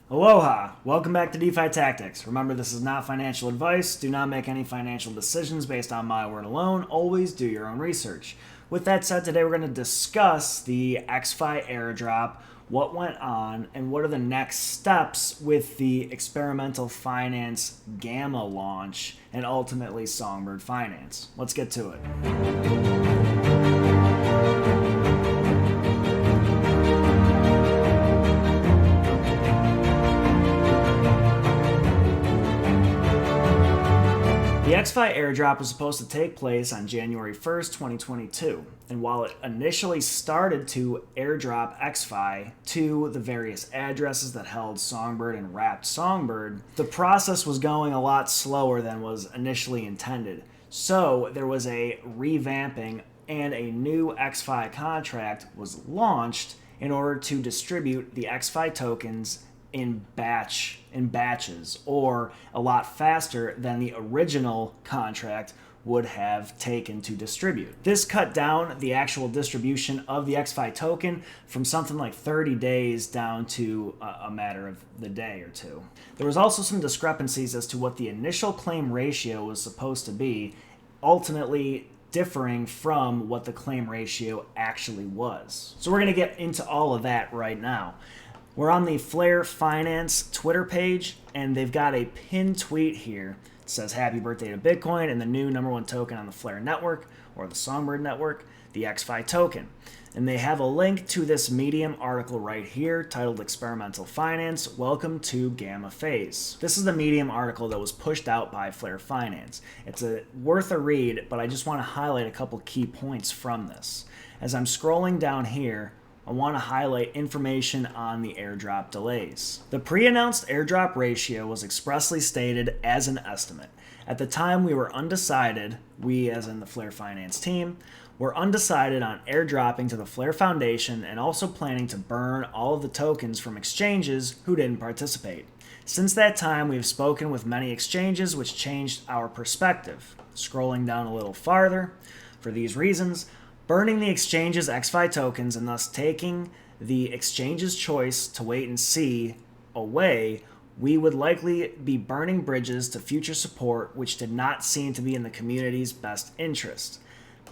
Aloha! Welcome back to DeFi Tactics. Remember, this is not financial advice. Do not make any financial decisions based on my word alone. Always do your own research. With that said, today we're going to discuss the EXFI Airdrop, what went on, and what are the next steps with the experimental finance Gamma launch and ultimately Songbird Finance. Let's get to it. The EXFI airdrop was supposed to take place on January 1st, 2022, and while it initially started to airdrop EXFI to the various addresses that held Songbird and wrapped Songbird, the process was going a lot slower than was initially intended. So there was a revamping and a new EXFI contract was launched in order to distribute the EXFI tokens in batches, or a lot faster than the original contract would have taken to distribute. This cut down the actual distribution of the EXFI token from something like 30 days down to a matter of the day or two. There was also some discrepancies as to what the initial claim ratio was supposed to be, ultimately differing from what the claim ratio actually was. So we're going to get into all of that right now. We're on the Flare Finance Twitter page, and they've got a pinned tweet here. It says, "Happy birthday to Bitcoin and the new #1 token on the Flare network, or the Songbird network, the EXFI token." And they have a link to this Medium article right here titled "Experimental Finance, Welcome to Gamma Phase." This is the Medium article that was pushed out by Flare Finance. It's worth a read, but I just want to highlight a couple key points from this. As I'm scrolling down here, I want to highlight information on the airdrop delays. The pre-announced airdrop ratio was expressly stated as an estimate. At the time, we were undecided, we as in the Flare Finance team, were undecided on airdropping to the Flare Foundation and also planning to burn all of the tokens from exchanges who didn't participate. Since that time, we've spoken with many exchanges which changed our perspective. Scrolling down a little farther, for these reasons, burning the exchange's EXFI tokens and thus taking the exchange's choice to wait and see away, we would likely be burning bridges to future support which did not seem to be in the community's best interest.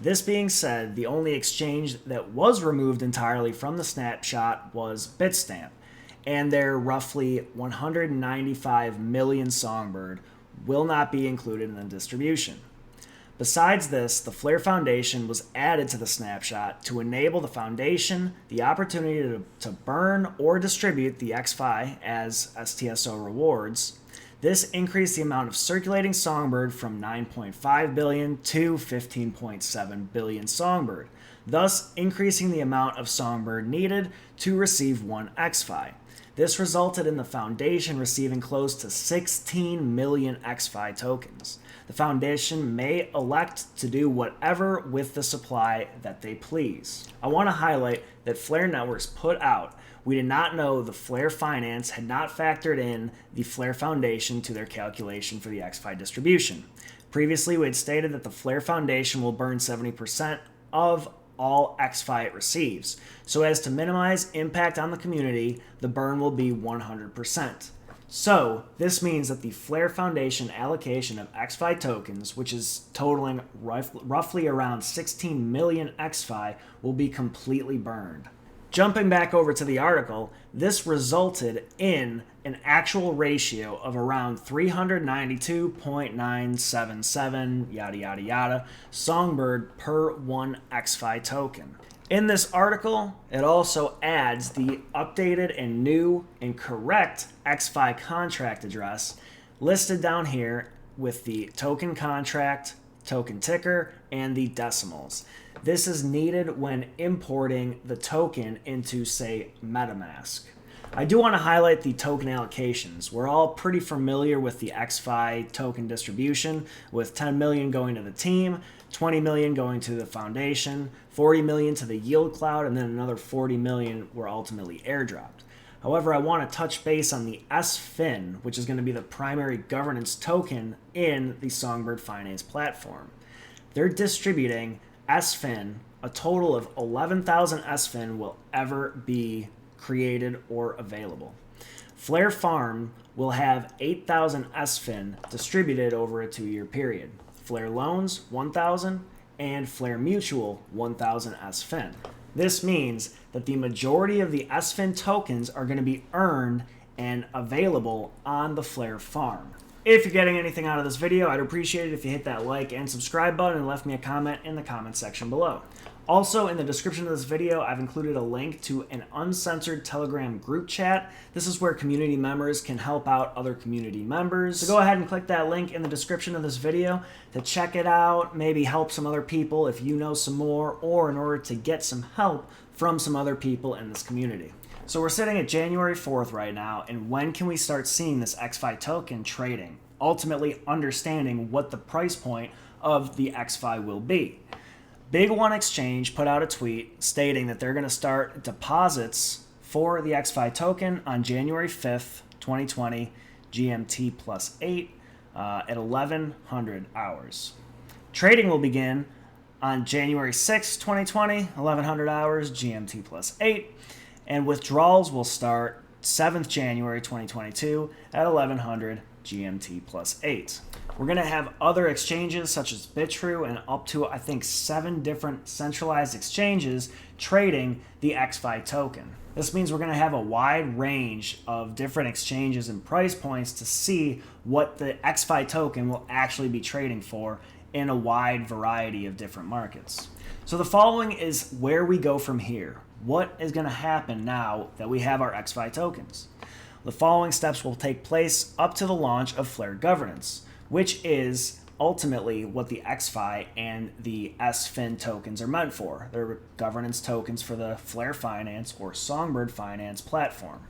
This being said, the only exchange that was removed entirely from the snapshot was Bitstamp, and their roughly 195 million Songbird will not be included in the distribution. Besides this, the Flare Foundation was added to the snapshot to enable the Foundation the opportunity to burn or distribute the EXFI as STSO rewards. This increased the amount of circulating Songbird from 9.5 billion to 15.7 billion Songbird, thus increasing the amount of Songbird needed to receive one EXFI. This resulted in the Foundation receiving close to 16 million EXFI tokens. The Foundation may elect to do whatever with the supply that they please. I want to highlight that Flare Networks put out, "We did not know the Flare Finance had not factored in the Flare Foundation to their calculation for the EXFI distribution. Previously, we had stated that the Flare Foundation will burn 70% of all EXFI it receives. So as to minimize impact on the community, the burn will be 100%. So this means that the Flare Foundation allocation of EXFI tokens, which is totaling roughly around 16 million EXFI, will be completely burned." Jumping back over to the article, this resulted in an actual ratio of around 392.977 yada yada yada Songbird per one EXFI token. In this article, it also adds the updated and new and correct EXFI contract address listed down here with the token contract, token ticker, and the decimals. This is needed when importing the token into, say, MetaMask. I do want to highlight the token allocations. We're all pretty familiar with the EXFI token distribution, with 10 million going to the team, 20 million going to the foundation, 40 million to the yield cloud, and then another 40 million were ultimately airdropped. However, I want to touch base on the SFIN, which is going to be the primary governance token in the Songbird Finance platform. They're distributing SFIN, a total of 11,000 SFIN will ever be created or available. Flare Farm will have 8,000 SFIN distributed over a 2-year period. Flare Loans, 1,000, and Flare Mutual, 1,000 SFIN. This means that the majority of the SFIN tokens are going to be earned and available on the Flare Farm. If you're getting anything out of this video, I'd appreciate it if you hit that like and subscribe button and left me a comment in the comment section below. Also, in the description of this video, I've included a link to an uncensored Telegram group chat. This is where community members can help out other community members. So go ahead and click that link in the description of this video to check it out, maybe help some other people if you know some more, or in order to get some help from some other people in this community. So we're sitting at January 4th right now, and when can we start seeing this EXFI token trading? Ultimately understanding what the price point of the EXFI will be. Big One Exchange put out a tweet stating that they're going to start deposits for the EXFI token on January 5th, 2020, GMT plus 8 at 1100 hours. Trading will begin on January 6th, 2020, 1100 hours, GMT plus 8, and withdrawals will start 7th January 2022 at 1100 GMT plus 8. We're going to have other exchanges such as Bitrue and up to, I think, 7 different centralized exchanges trading the EXFI token. This means we're going to have a wide range of different exchanges and price points to see what the EXFI token will actually be trading for in a wide variety of different markets. So the following is where we go from here. What is going to happen now that we have our EXFI tokens? The following steps will take place up to the launch of Flare Governance, which is ultimately what the EXFI and the SFIN tokens are meant for. They're governance tokens for the Flare Finance or Songbird Finance platform.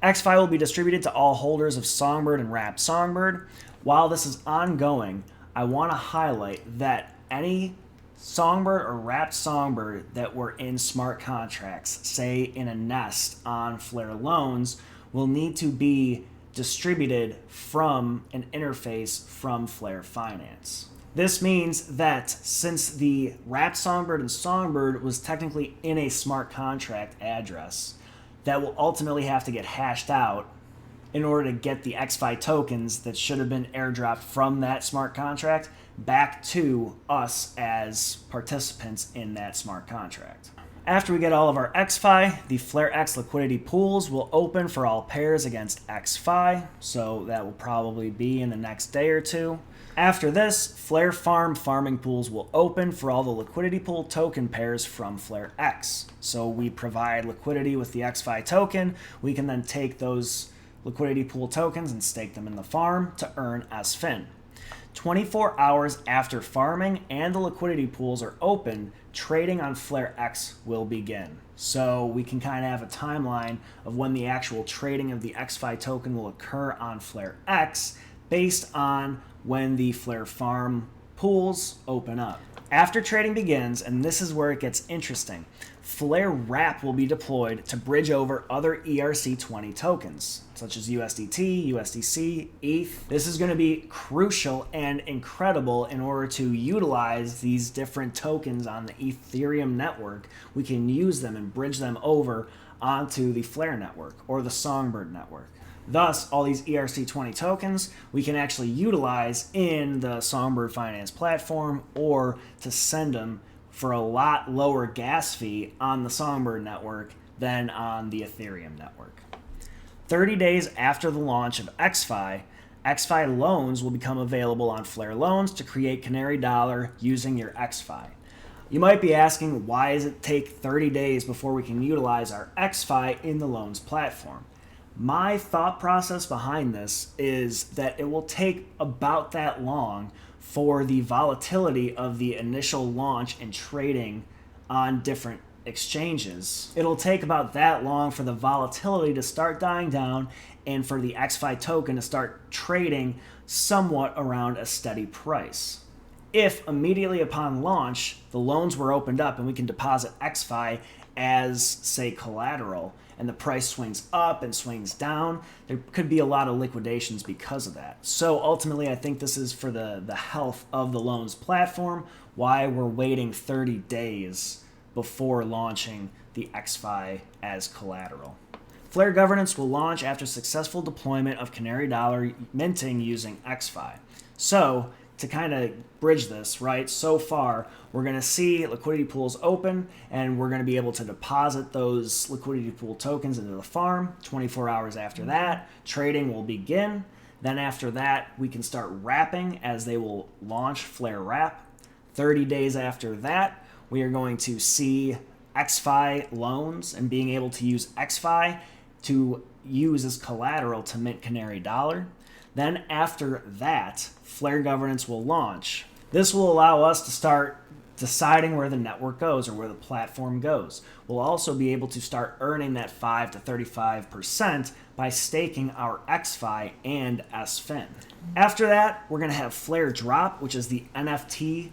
EXFI will be distributed to all holders of Songbird and Wrapped Songbird. While this is ongoing, I want to highlight that any Songbird or Wrapped Songbird that were in smart contracts, say in a nest on Flare Loans, will need to be distributed from an interface from Flare Finance. This means that since the Wrapped Songbird and Songbird was technically in a smart contract address, that will ultimately have to get hashed out in order to get the EXFI tokens that should have been airdropped from that smart contract back to us as participants in that smart contract. After we get all of our EXFI, the Flare X liquidity pools will open for all pairs against EXFI, so that will probably be in the next day or two. After this, Flare Farm farming pools will open for all the liquidity pool token pairs from Flare X. So we provide liquidity with the EXFI token. We can then take those liquidity pool tokens and stake them in the farm to earn SFIN. 24 hours after farming and the liquidity pools are open, trading on Flare X will begin. So we can kind of have a timeline of when the actual trading of the EXFI token will occur on Flare X based on when the Flare Farm pools open up. After trading begins, and this is where it gets interesting, Flare Wrap will be deployed to bridge over other ERC20 tokens, such as USDT, USDC, ETH. This is going to be crucial and incredible in order to utilize these different tokens on the Ethereum network. We can use them and bridge them over onto the Flare network or the Songbird network. Thus, all these ERC20 tokens we can actually utilize in the Songbird Finance platform or to send them for a lot lower gas fee on the Songbird network than on the Ethereum network. 30 days after the launch of EXFI, EXFI loans will become available on Flare Loans to create Canary Dollar using your EXFI. You might be asking, why does it take 30 days before we can utilize our EXFI in the loans platform? My thought process behind this is that it will take about that long for the volatility of the initial launch and trading on different exchanges. It'll take about that long for the volatility to start dying down and for the EXFI token to start trading somewhat around a steady price. If immediately upon launch the loans were opened up and we can deposit EXFI as, say, collateral, and the price swings up and swings down, there could be a lot of liquidations because of that. So ultimately, I think this is for the health of the loans platform, why we're waiting 30 days before launching the EXFI as collateral. Flare governance will launch after successful deployment of Canary Dollar minting using EXFI. So, to kind of bridge this, right, so far, we're going to see liquidity pools open, and we're going to be able to deposit those liquidity pool tokens into the farm. 24 hours after that, trading will begin. Then after that, we can start wrapping as they will launch Flare Wrap. 30 days after that, we are going to see EXFI loans and being able to use EXFI to use as collateral to mint Canary Dollar. Then after that, Flare governance will launch. This will allow us to start deciding where the network goes or where the platform goes. We'll also be able to start earning that 5 to 35% by staking our EXFI and SFIN. After that, we're going to have Flare Drop, which is the NFT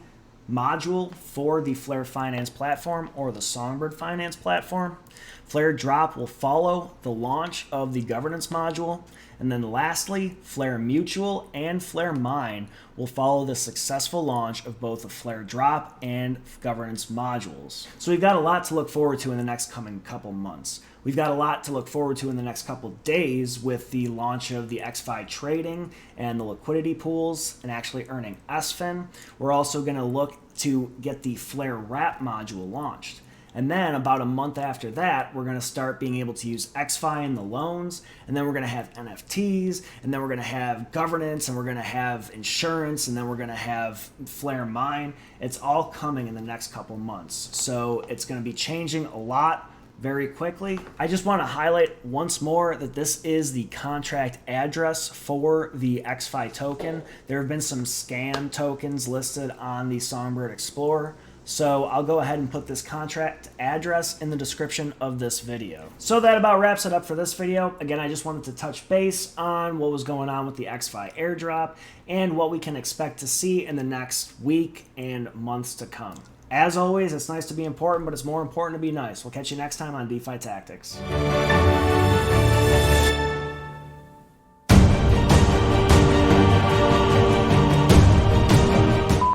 module for the Flare Finance platform or the Songbird Finance platform. Flare Drop will follow the launch of the governance module. And then lastly, Flare Mutual and Flare Mine will follow the successful launch of both the Flare Drop and governance modules. So we've got a lot to look forward to in the next coming couple months. We've got a lot to look forward to in the next couple days with the launch of the EXFI trading and the liquidity pools and actually earning SFIN. We're also going to look to get the Flare Wrap module launched. And then about a month after that, we're going to start being able to use EXFI in the loans, and then we're going to have NFTs, and then we're going to have governance, and we're going to have insurance, and then we're going to have Flare Mine. It's all coming in the next couple months. So it's going to be changing a lot very quickly. I just want to highlight once more that this is the contract address for the EXFI token. There have been some scam tokens listed on the Songbird Explorer. So I'll go ahead and put this contract address in the description of this video. So that about wraps it up for this video. Again, I just wanted to touch base on what was going on with the EXFI airdrop and what we can expect to see in the next week and months to come. As always, it's nice to be important, but it's more important to be nice. We'll catch you next time on DeFi Tactics.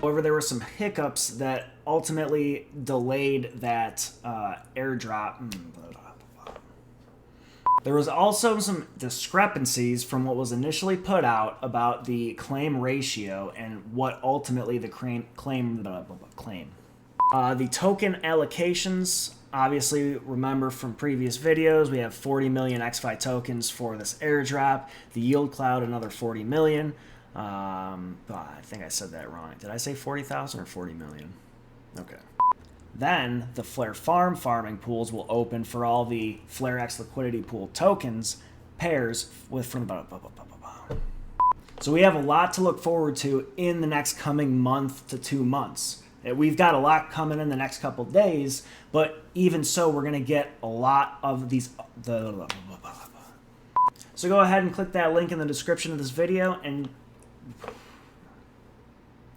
However, there were some hiccups that ultimately delayed that airdrop. There was also some discrepancies from what was initially put out about the claim ratio and what ultimately the claim. The token allocations, obviously, remember from previous videos, we have 40 million EXFI tokens for this airdrop. The yield cloud, another 40 million. I think I said that wrong. Did I say 40,000 or 40 million? Okay. Then the Flare farming pools will open for all the FlareX liquidity pool tokens pairs from the. So we have a lot to look forward to in the next coming month to 2 months. We've got a lot coming in the next couple days, but even so, we're going to get a lot of these. So go ahead and click that link in the description of this video and